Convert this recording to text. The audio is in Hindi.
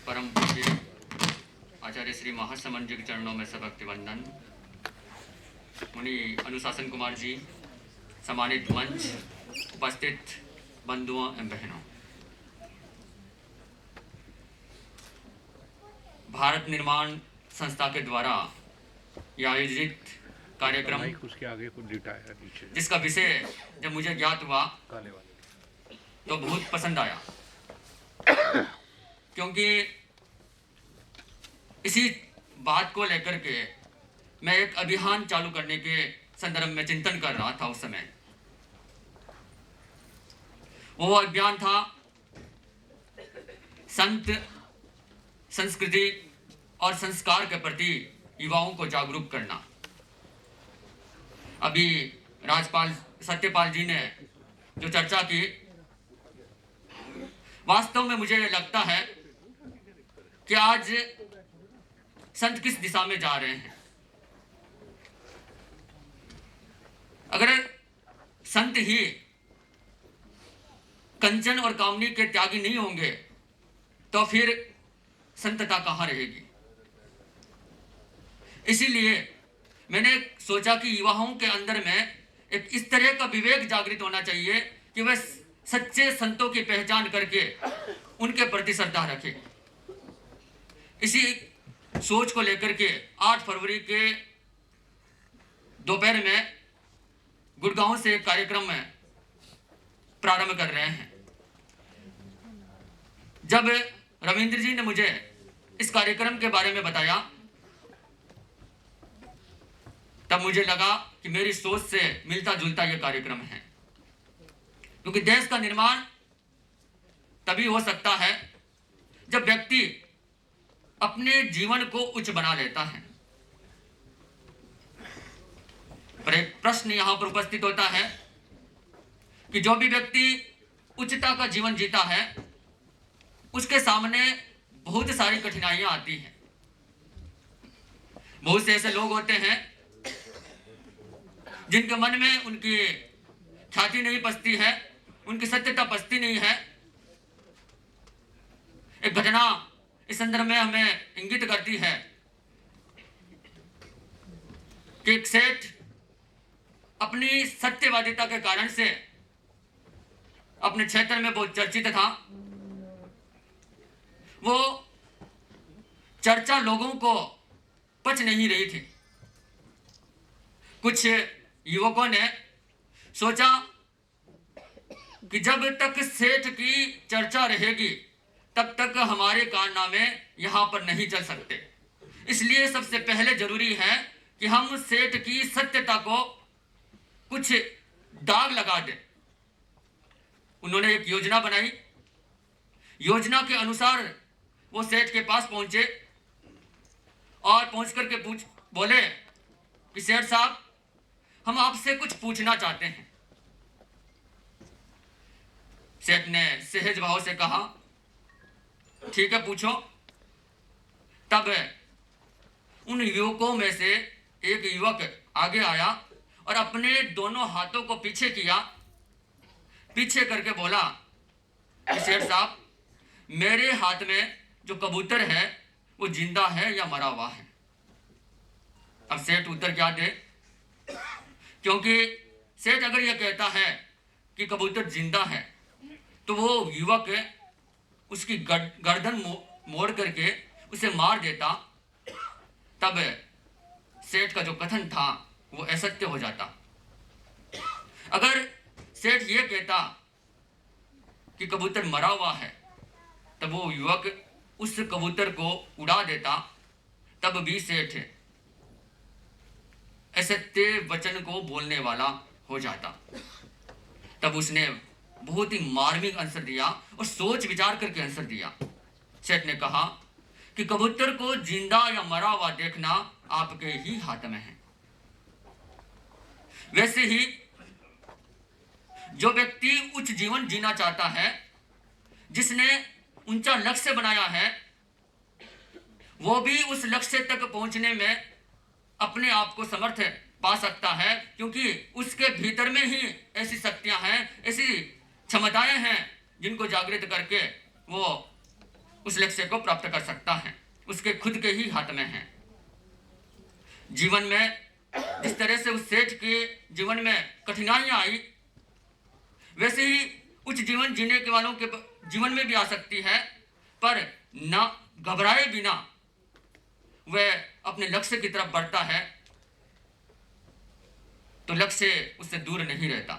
परम पूज्य आचार्य श्री महासमन जी के चरणों में सबक वंदन। मुनि अनुशासन कुमार जी, सम्मानित मंच, उपस्थित बंधुओं एवं बहनों, भारत निर्माण संस्था के द्वारा यह आयोजित कार्यक्रम उसके आगे कुछ डेटा है नीचे, जिसका विषय जब मुझे ज्ञात हुआ तो बहुत पसंद आया, क्योंकि इसी बात को लेकर के मैं एक अभियान चालू करने के संदर्भ में चिंतन कर रहा था। उस समय वो अभियान था संत संस्कृति और संस्कार के प्रति युवाओं को जागरूक करना। अभी राज्यपाल सत्यपाल जी ने जो चर्चा की, वास्तव में मुझे लगता है कि आज संत किस दिशा में जा रहे हैं। अगर संत ही कंचन और कामनी के त्यागी नहीं होंगे तो फिर संतता कहाँ रहेगी। इसीलिए मैंने सोचा कि युवाओं के अंदर में एक इस तरह का विवेक जागृत होना चाहिए कि वह सच्चे संतों की पहचान करके उनके प्रति श्रद्धा रखे। इसी सोच को लेकर के 8 फरवरी के दोपहर में गुड़गांव से एक कार्यक्रम में प्रारंभ कर रहे हैं। जब रविंद्र जी ने मुझे इस कार्यक्रम के बारे में बताया तब मुझे लगा कि मेरी सोच से मिलता जुलता यह कार्यक्रम है, क्योंकि देश का निर्माण तभी हो सकता है जब व्यक्ति अपने जीवन को उच्च बना लेता है। पर एक प्रश्न यहां पर उपस्थित होता है कि जो भी व्यक्ति उच्चता का जीवन जीता है उसके सामने बहुत सारी कठिनाइयां आती हैं। बहुत से ऐसे लोग होते हैं जिनके मन में उनकी ख्याति नहीं पचती है, उनकी सत्यता पचती नहीं है। एक घटना इस संदर्भ में हमें इंगित करती है कि एक सेठ अपनी सत्यवादिता के कारण से अपने क्षेत्र में बहुत चर्चित था। वो चर्चा लोगों को पच नहीं रही थी। कुछ युवकों ने सोचा कि जब तक सेठ की चर्चा रहेगी तब तक हमारे कारनामे यहां पर नहीं चल सकते। इसलिए सबसे पहले जरूरी है कि हम सेठ की सत्यता को कुछ दाग लगा दें। उन्होंने एक योजना बनाई। योजना के अनुसार वो सेठ के पास पहुंचे और पहुंच करके बोले कि सेठ साहब, हम आपसे कुछ पूछना चाहते हैं। सेठ ने सहज भाव से कहा, ठीक है, पूछो। तब उन युवकों में से एक युवक आगे आया और अपने दोनों हाथों को पीछे किया, पीछे करके बोला कि सेठ साहब, मेरे हाथ में जो कबूतर है वो जिंदा है या मरा हुआ है। अब सेठ उत्तर क्या दे, क्योंकि सेठ अगर यह कहता है कि कबूतर जिंदा है तो वो युवक उसकी गर्दन मोड़ करके उसे मार देता। तब सेठ का जो कथन था वो असत्य हो जाता। अगर सेठ ये कहता कि कबूतर मरा हुआ है तब वो युवक उस कबूतर को उड़ा देता, तब भी सेठ असत्य वचन को बोलने वाला हो जाता। तब उसने बहुत ही मार्मिक आंसर दिया और सोच विचार करके आंसर दिया। सेठ ने कहा कि कबूतर को जिंदा या मरा हुआ देखना आपके ही हाथ में है। वैसे ही जो व्यक्ति उच्च जीवन जीना चाहता है, जिसने ऊंचा लक्ष्य बनाया है, वो भी उस लक्ष्य तक पहुंचने में अपने आप को समर्थ पा सकता है, क्योंकि उसके भीतर में ही ऐसी शक्तियां हैं, ऐसी क्षमताएं हैं जिनको जागृत करके वो उस लक्ष्य को प्राप्त कर सकता है, उसके खुद के ही हाथ में है। जीवन में जिस तरह से उस सेठ के जीवन में कठिनाइयां आई, वैसे ही उच्च जीवन जीने के वालों के जीवन में भी आ सकती है, पर न घबराए बिना वह अपने लक्ष्य की तरफ बढ़ता है तो लक्ष्य उससे दूर नहीं रहता।